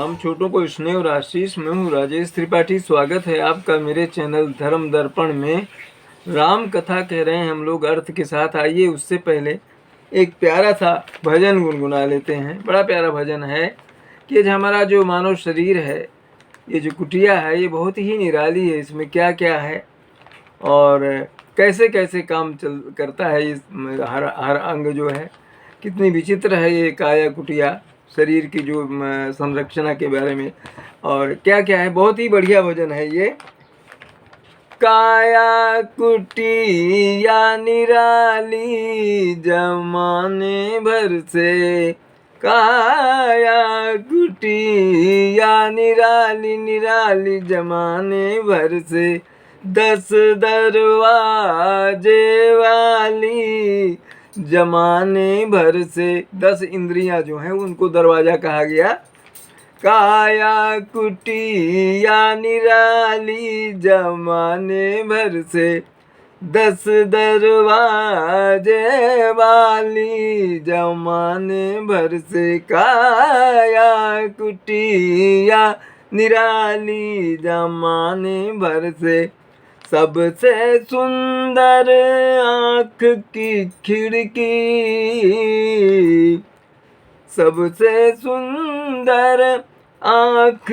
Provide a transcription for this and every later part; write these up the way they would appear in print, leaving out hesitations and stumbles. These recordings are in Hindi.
प्रणाम। छोटों को स्नेह और आशीष। मैं हूँ राजेश त्रिपाठी। स्वागत है आपका मेरे चैनल धर्म दर्पण में। राम कथा कह रहे हैं हम लोग अर्थ के साथ। आइए उससे पहले एक प्यारा सा भजन गुनगुना लेते हैं। बड़ा प्यारा भजन है कि हमारा जो मानव शरीर है, ये जो कुटिया है, ये बहुत ही निराली है। इसमें क्या क्या है और कैसे कैसे काम करता है। इस हर अंग जो है कितनी विचित्र है ये काया कुटिया, शरीर की जो संरचना के बारे में और क्या क्या है। बहुत ही बढ़िया भजन है ये। काया कुटिया निराली जमाने भर से, काया कुटिया निराली निराली जमाने भर से, 10 दरवाजे वाली जमाने भर से। 10 इंद्रियां जो हैं उनको दरवाजा कहा गया। काया कुटिया निराली जमाने भर से, 10 दरवाजे वाली जमाने भर से। काया कुटिया निराली जमाने भर से, सबसे सुंदर आँख की खिड़की, सबसे सुंदर आँख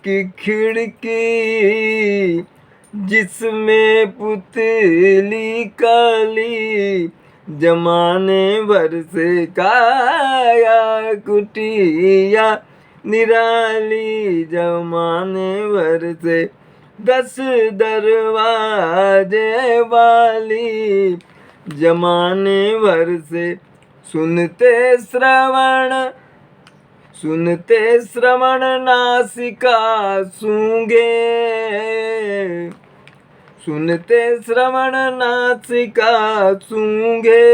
की खिड़की, जिसमें पुतली काली जमाने भर से। काया कुटिया निराली जमाने भर से, 10 दरवाजे वाली जमाने भर से। सुनते श्रवण नासिका सूंघे, सुनते श्रवण नासिका सूंघे,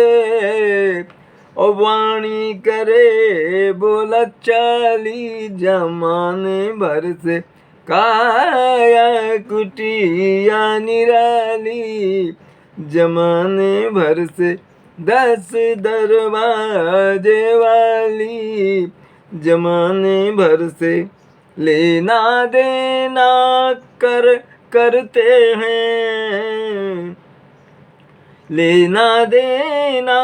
और वाणी करे बोला चाली जमाने भर से। काया कुटिया निराली जमाने भर से, 10 दरवाजे वाली जमाने भर से। लेना देना करते हैं, लेना देना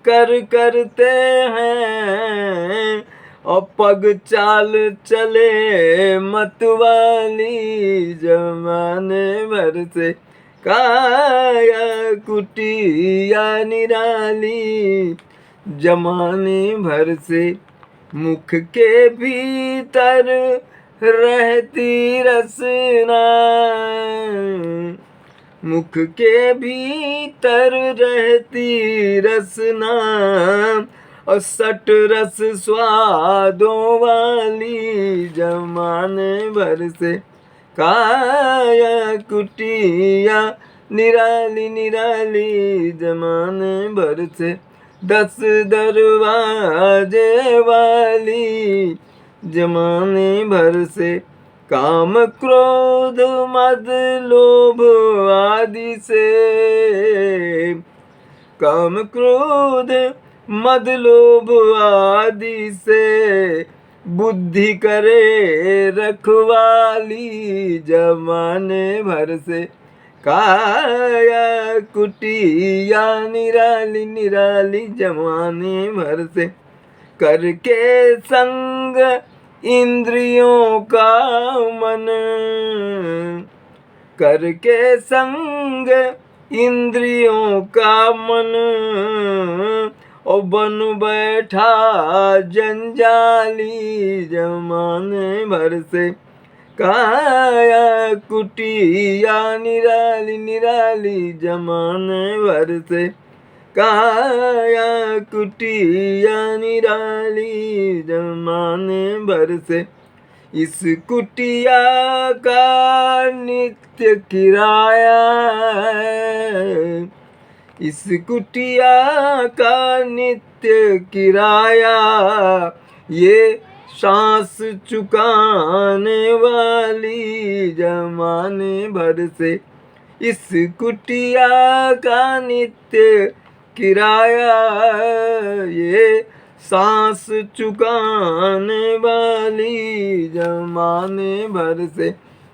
करते हैं, और पग चाल चले मतवाली जमाने भर से। काया कुटिया निराली जमाने भर से। मुख के भीतर रहती रसना, मुख के भीतर रहती रसना, और 60 रस स्वादों वाली जमाने भर से। काया कुटिया निराली निराली जमाने भर से, 10 दरवाजे वाली जमाने भर से। काम क्रोध मद लोभ आदि से, काम क्रोध मद लोभ आदि से, बुद्धि करे रखवाली जमाने भर से। काया कुटिया निराली निराली जमाने भर से। करके संग इंद्रियों का मन, करके संग इंद्रियों का मन, और बन बैठा जंजाली जमाने भर से। काया कुटिया निराली निराली जमाने भर से। काया कुटिया निराली जमाने भर से। इस कुटिया का नित्य किराया, इस कुटिया का नित्य किराया, ये सांस चुकाने वाली जमाने भर से। इस कुटिया का नित्य किराया, ये सांस चुकाने वाली जमाने भर से,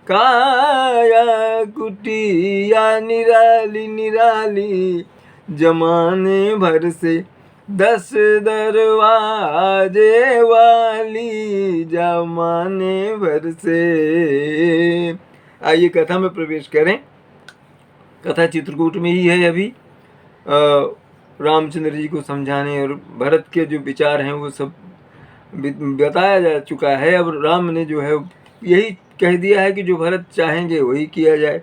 काया कुटिया निराली निराली जमाने भर से, 10 दरवाजे वाली जमाने भर से। आइए कथा में प्रवेश करें। कथा चित्रकूट में ही है। अभी रामचंद्र जी को समझाने और भरत के जो विचार हैं वो सब बताया जा चुका है। अब राम ने जो है यही कह दिया है कि जो भरत चाहेंगे वही किया जाए।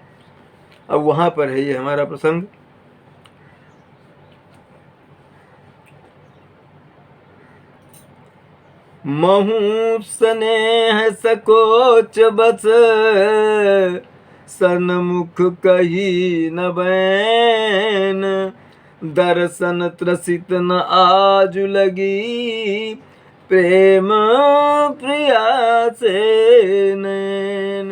अब वहाँ पर है ये हमारा प्रसंग। महू स्नेह सकोच बस, सन्मुख कही न बैन, दर्शन त्रसित न आज लगी, प्रेम प्रिया से नैन।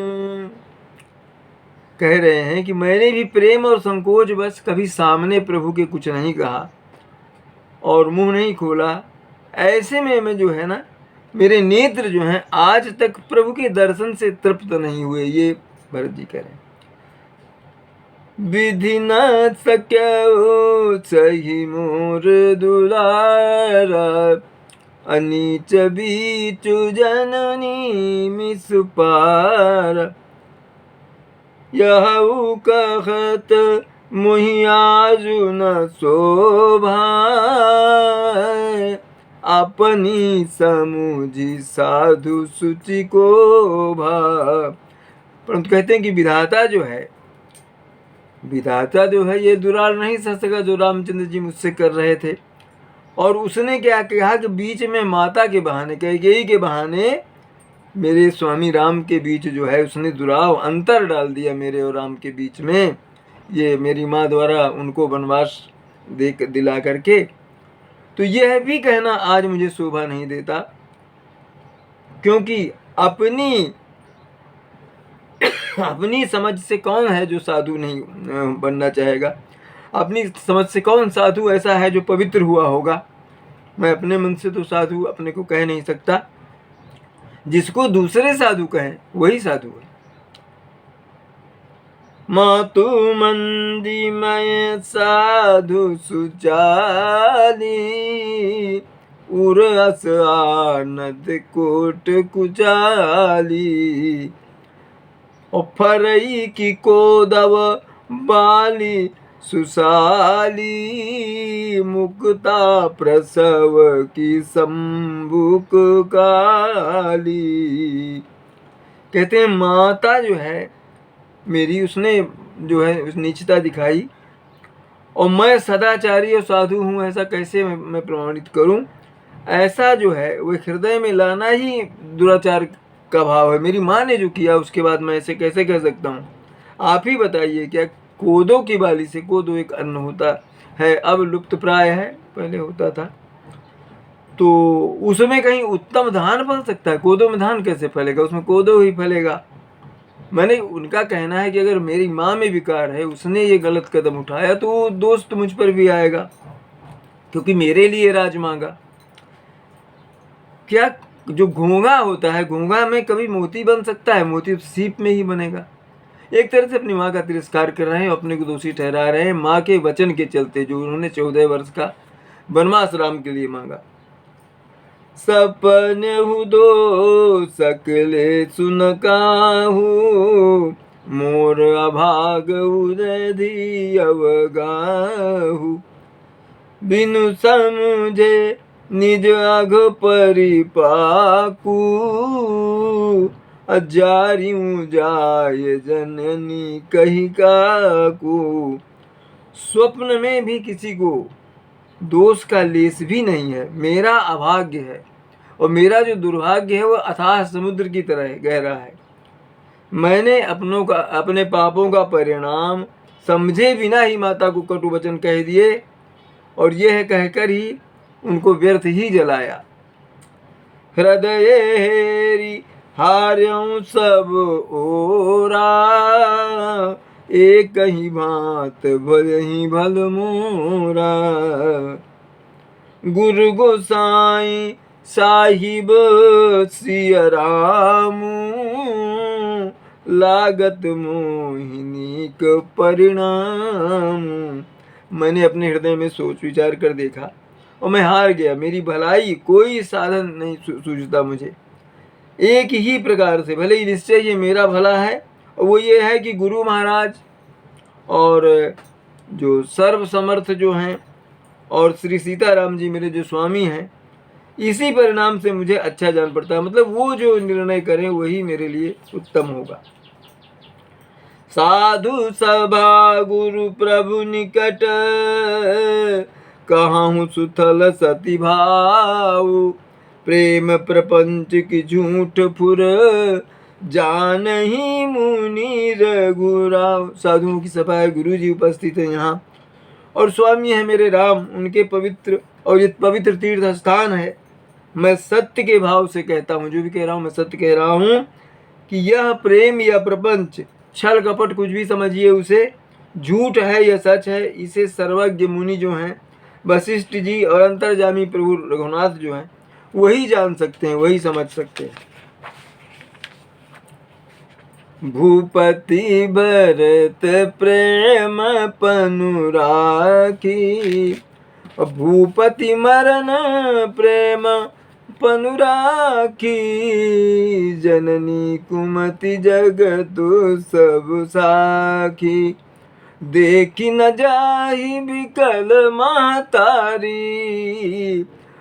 कह रहे हैं कि मैंने भी प्रेम और संकोच बस कभी सामने प्रभु के कुछ नहीं कहा और मुंह नहीं खोला। ऐसे में मैं जो है ना, मेरे नेत्र जो हैं आज तक प्रभु के दर्शन से तृप्त नहीं हुए। ये भरत जी कह रहे हैं। विधि न सक्यो सही मोर दुलारा, अनीच बीच जननी मिसपार, यह कहत मुहि आजु न शोभा, अपनी समुझी साधु सुचि को भा। परंतु कहते हैं कि विधाता जो है ये दुलार नहीं सह सका जो रामचंद्र जी मुझसे कर रहे थे। और उसने क्या कहा कि बीच में माता के बहाने, कैकेयी के बहाने मेरे स्वामी राम के बीच जो है उसने दुराव अंतर डाल दिया मेरे और राम के बीच में। ये मेरी माँ द्वारा उनको वनवास दिला करके। तो यह भी कहना आज मुझे शोभा नहीं देता, क्योंकि अपनी समझ से कौन है जो साधु नहीं बनना चाहेगा। अपनी समझ से कौन साधु ऐसा है जो पवित्र हुआ होगा। मैं अपने मन से तो साधु अपने को कह नहीं सकता। जिसको दूसरे साधु कहें वही साधु है। मातु मंदी मैं साधु सुचाली, उर अस आनंद कोट कुचाली, और फरई की कोदव बाली सुशाली, मुक्ता प्रसव की संबुक काली। कहते हैं माता जो है मेरी, उसने जो है उस नीचता दिखाई, और मैं सदाचारी और साधु हूँ ऐसा कैसे मैं प्रमाणित करूँ। ऐसा जो है वो हृदय में लाना ही दुराचार का भाव है। मेरी माँ ने जो किया उसके बाद मैं ऐसे कैसे कह सकता हूँ। आप ही बताइए, क्या कोदो की बाली से, कोदो एक अन्न होता है, अब लुप्त प्राय है, पहले होता था, तो उसमें कहीं उत्तम धान फल सकता है? कोदो में धान कैसे फलेगा? उसमें कोदो ही फलेगा। मैंने उनका कहना है कि अगर मेरी माँ में विकार है, उसने ये गलत कदम उठाया, तो दोष तो मुझ पर भी आएगा, क्योंकि मेरे लिए राज मांगा। क्या जो घोंघा होता है, घोंघा में कभी मोती बन सकता है? मोती तो सीप में ही बनेगा। एक तरह से अपनी माँ का तिरस्कार कर रहे हैं, अपने को दोषी ठहरा रहे हैं। माँ के वचन के चलते जो उन्होंने 14 वर्ष का वनवास राम के लिए मांगा। सपन दो सकले सुन काहू, मोर अभाग उदय धी अवगाहू, बिनु समझे निज अघ परिपाकू, अजारियों जाय जननी कही काकू। स्वप्न में भी किसी को दोष का लेस भी नहीं है। मेरा अभाग्य है और मेरा जो दुर्भाग्य है वो अथाह समुद्र की तरह गहरा है। मैंने अपने पापों का परिणाम समझे बिना ही माता को कटु वचन कह दिए, और यह कहकर ही उनको व्यर्थ ही जलाया। हृदय हेरी हार्यों सब ओरा, एक ही भांत भल ही भल मोरा, गुरु गोसाई साहिब सिया रामू, लागत मोहिनी का परिणाम। मैंने अपने हृदय में सोच विचार कर देखा और मैं हार गया। मेरी भलाई कोई साधन नहीं सूझता मुझे। एक ही प्रकार से भले ही निश्चय ये मेरा भला है, और वो ये है कि गुरु महाराज और जो सर्व समर्थ जो हैं और श्री सीताराम जी मेरे जो स्वामी हैं, इसी परिणाम से मुझे अच्छा जान पड़ता है। मतलब वो जो निर्णय करें वही मेरे लिए उत्तम होगा। साधु सभा गुरु प्रभु निकट, कहूँ सुथल सती भाव। प्रेम प्रपंच की झूठ फुर, जानहि मुनि रघुराव। साधुओं की सभा है, गुरु जी उपस्थित है यहाँ और स्वामी है मेरे राम, उनके पवित्र और ये पवित्र तीर्थ स्थान है। मैं सत्य के भाव से कहता हूँ, जो भी कह रहा हूँ मैं सत्य कह रहा हूँ कि यह प्रेम या प्रपंच, छल कपट कुछ भी समझिए उसे, झूठ है या सच है, इसे सर्वज्ञ मुनि जो हैं वशिष्ठ जी और अंतर्जामी प्रभु रघुनाथ जो हैं वही जान सकते हैं, वही समझ सकते हैं। भूपति भरत प्रेम पनु राखी, भूपति मरण प्रेम पनु राखी। जननी कुमति जगतु सब साखी, देखी न जाहि विकल महतारी।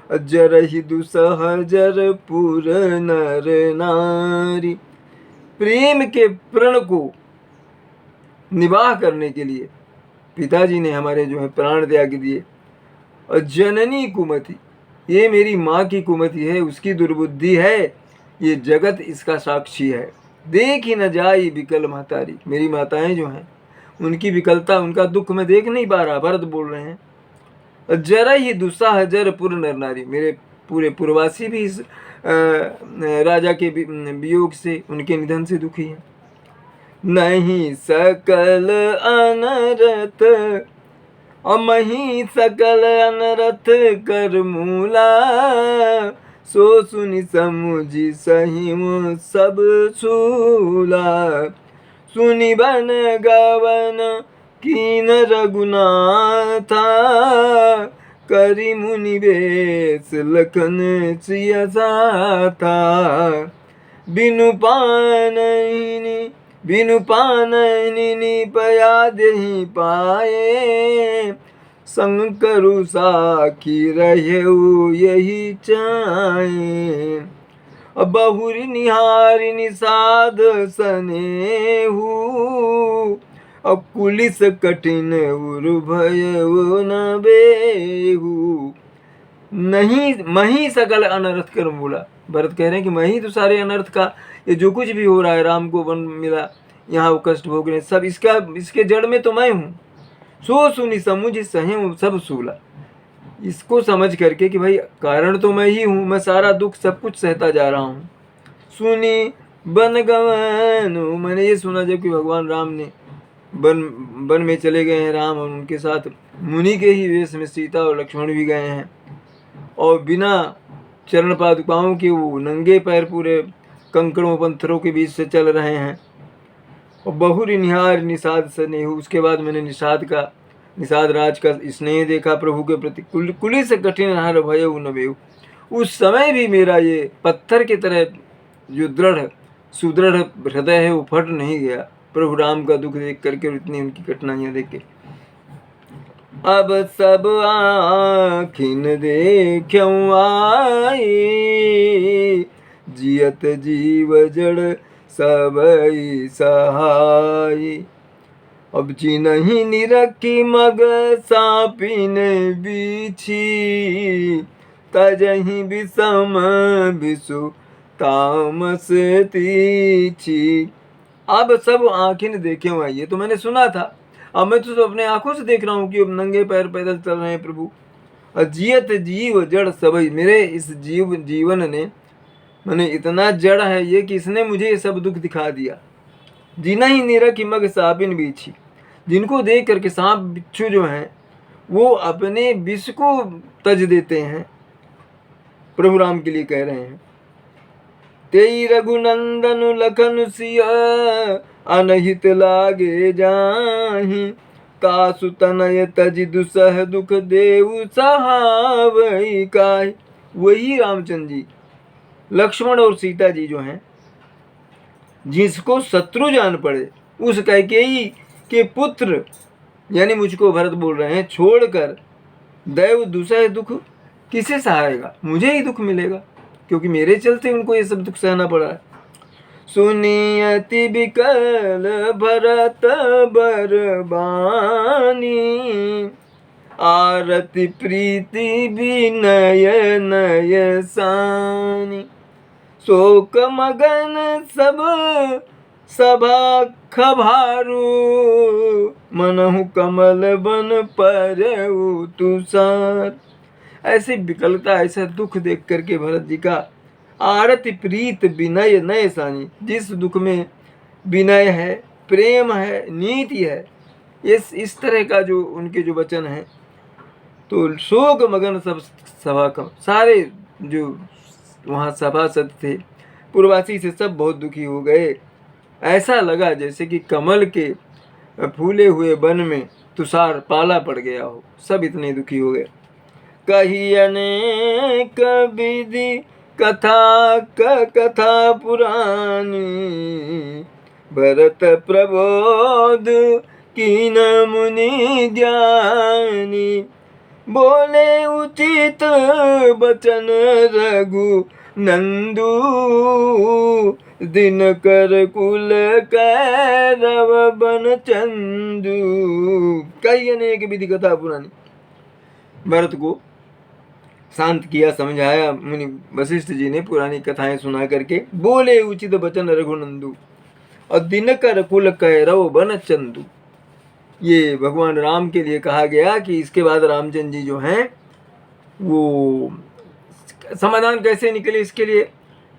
जरहि दुसह जरपुर नर नारी। प्रेम के प्रण को निवाह करने के लिए पिताजी ने हमारे जो है प्राण त्याग दिए। और जननी कुमति, ये मेरी माँ की कुमति है, उसकी दुर्बुद्धि है, ये जगत इसका साक्षी है। देख ही न जाई विकल महतारी, मेरी माताएं जो हैं उनकी विकलता, उनका दुख मैं देख नहीं पा रहा। भरत बोल रहे हैं। जरा ही दुस्साह जरपुर नर नारी, मेरे पूरे पूर्ववासी भी इस राजा के वियोग से, उनके निधन से दुखी हैं। नहीं सकल अनरथ, अमही सकल अनरथ कर मूला। सो सुनि समुझि सहिम सब सूला। सुनि बन गवन कीन रघुनाथा, करि मुनि वेश लखन सिया साथा। बिनु पानहि पया देहि पाए। संग करु साखी रहेउ यही चाहे। बहुरी निहारि निषाद सनेहु, कुलिस कठिन उरु भयउ न बेहु। नहीं मही सकल अनर्थ कर मूला। भरत कह रहे हैं कि मैं ही तो सारे अनर्थ का, ये जो कुछ भी हो रहा है, राम को वन मिला, यहाँ वो कष्ट भोग रहे, सब इसके जड़ में तो मैं हूँ। सो सुनी समुझ सहे सब सूला। इसको समझ करके कि भाई कारण तो मैं ही हूँ, मैं सारा दुख सब कुछ सहता जा रहा हूँ। सुनी बन गवन, मैंने ये सुना जबकि भगवान राम ने वन में चले गए हैं राम, और उनके साथ मुनि के ही वेश में सीता और लक्ष्मण भी गए हैं, और बिना चरण पादुकाओं के वो नंगे पैर पूरे कंकड़ों पत्थरों के बीच से चल रहे हैं। और बहुरी निहार निषाद स्नेह, उसके बाद मैंने निषाद राज का स्नेह देखा प्रभु के प्रति। कुली से कठिन हार भय न बेहु। उस समय भी मेरा ये पत्थर की तरह जो सुदृढ़ हृदय है वो फट नहीं गया प्रभु राम का दुख देख करके और इतनी उनकी कठिनाइयां देख के। अब सब आखिन देखूं आई, जियत जीव जड़ सबई सहाय। अब जिनहि निरखी मग सापिन बीछी, तजहि विषम विषु तामस तीछी। अब सब आँखें देखे हुआ, ये तो मैंने सुना था, अब मैं तो अपने आंखों से देख रहा हूँ कि अब नंगे पैर पैदल चल रहे हैं प्रभु। अजियत जीव जड़ सबई, मेरे इस जीवन ने मैंने इतना जड़ है ये कि इसने मुझे ये सब दुख दिखा दिया। जिना ही निरखी मग सापिन बीछी, जिनको देख करके सांप बिच्छू जो हैं वो अपने विष को तज देते हैं, प्रभु राम के लिए कह रहे हैं। तेई रघुनंदन लखन सिया अनहित लागे जाहि, कासु तनय तज दुसह दुख देव सहावई काहि। वही रामचंद्र जी, लक्ष्मण और सीता जी जो हैं, जिसको शत्रु जान पड़े, उस कैकेयी के पुत्र यानी मुझको भरत बोल रहे हैं, छोड़कर दैव दुसह दुख किसे सहाएगा, मुझे ही दुख मिलेगा, क्योंकि मेरे चलते उनको ये सब दुख सहना पड़ा है। सुनी अति विकल भरत बरबानी, आरती प्रीति विनय नय सानी। शोक मगन सब सभा खभारू, मनहु कमल बन परउ तुषार। ऐसी विकलता, ऐसा दुख देख करके भरत जी का आरति प्रीत विनय नय सानी, जिस दुख में विनय है, प्रेम है, नीति है, इस तरह का जो उनके जो वचन हैं, तो शोक मगन सब सभा का, सारे जो वहाँ सभासद थे पूर्ववासी से सब बहुत दुखी हो गए। ऐसा लगा जैसे कि कमल के फूले हुए वन में तुषार पाला पड़ गया हो, सब इतने दुखी हो गए। कही अनेक विधि कथा कथा पुरानी, भरत प्रबोध कीन मुनि ज्ञानी। बोले उचित बचन रघु नंदू, दिन कर कुल कैरव बन चंदू। कई अनेक विधि कथा पुरानी, भरत को शांत किया, समझाया मुनि वशिष्ठ जी ने पुरानी कथाएं सुना करके। बोले उचित वचन रघुनंदू, और दिनकर कुल कैरव बन चंदू। ये भगवान राम के लिए कहा गया कि इसके बाद रामचंद्र जी जो हैं वो समाधान कैसे निकले, इसके लिए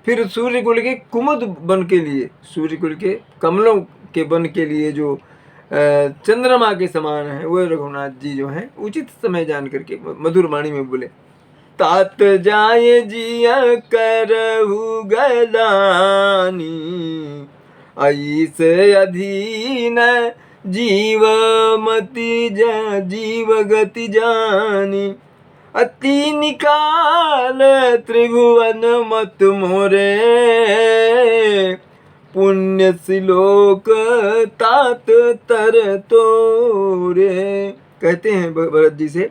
फिर सूर्य कुल के कुमुद बन के लिए, सूर्य कुल के कमलों के बन के लिए जो चंद्रमा के समान है, वो रघुनाथ जी जो हैं उचित समय जान करके मधुर वाणी में बोले। तात जाए जिया करहु गलानी, ऐसे अधीन जीवमति जीव गति जानी। अति निकाल त्रिभुवन मत मोरे, पुण्य सिलोक तात तर तोरे। कहते हैं भरत जी से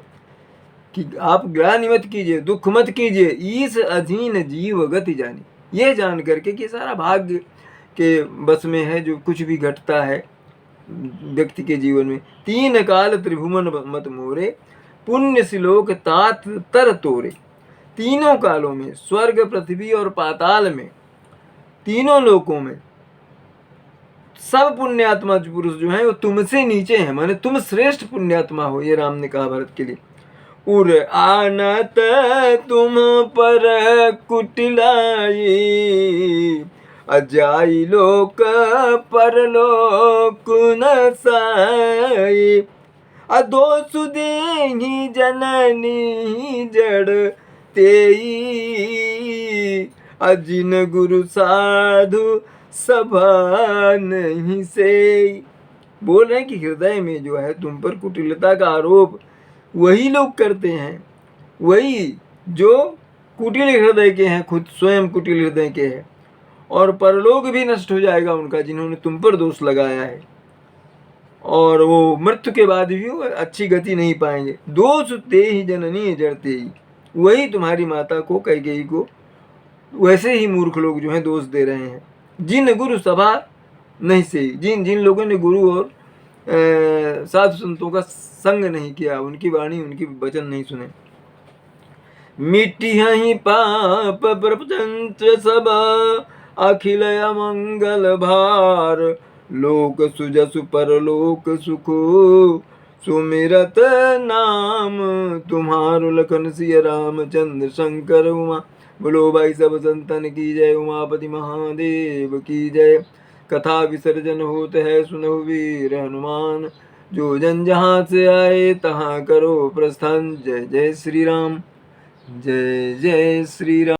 कि आप ग्लानि मत कीजिए, दुख मत कीजिए, ईस अधीन जीव गति जानी। ये जान करके कि सारा भाग्य के बस में है, जो कुछ भी घटता है व्यक्ति के जीवन में। तीन काल त्रिभुवन मत मोरे, पुण्य सिलोक तात तर तोरे। तीनों कालों में, स्वर्ग पृथ्वी और पाताल में, तीनों लोकों में सब पुण्यात्मा पुरुष जो हैं वो तुमसे नीचे हैं, माने तुम श्रेष्ठ पुण्यात्मा हो, ये राम ने कहा भरत के लिए। उर आनत तुम पर कुटिलाई, अजाई लोक परलोक न साई। अदोष देहि जननी जड़ तेई, अजिन गुरु साधु सभा नहीं से। बोल रहे हैं कि हृदय में जो है तुम पर कुटिलता का आरोप वही लोग करते हैं, वही जो कुटिल हृदय के हैं, खुद स्वयं कुटिल हृदय के हैं, और परलोक भी नष्ट हो जाएगा उनका जिन्होंने तुम पर दोष लगाया है, और वो मृत्यु के बाद भी वो अच्छी गति नहीं पाएंगे। दोष ते ही जननी जड़ते ही, वही तुम्हारी माता को कैकेयी को वैसे ही मूर्ख लोग जो हैं दोष दे रहे हैं। जिन गुरु सभा नहीं से, जिन लोगों ने गुरु और साधु संतों का संग नहीं किया, उनकी वाणी उनकी वचन नहीं सुने। मिट्टी ही पाप प्रपंच सब, अखिल मंगल भार। लोक सुजसु परलोक सुख, सुमिरत नाम तुम्हारो। लखन सिया रामचंद्र शंकर उमा। बोलो भाई सब संतन की जय, उमापति महादेव की जय। कथा विसर्जन होते है सुनो वीर हनुमान, जो जन जहाँ से आए तहाँ करो प्रस्थान। जय जय श्री राम। जय जय श्री राम।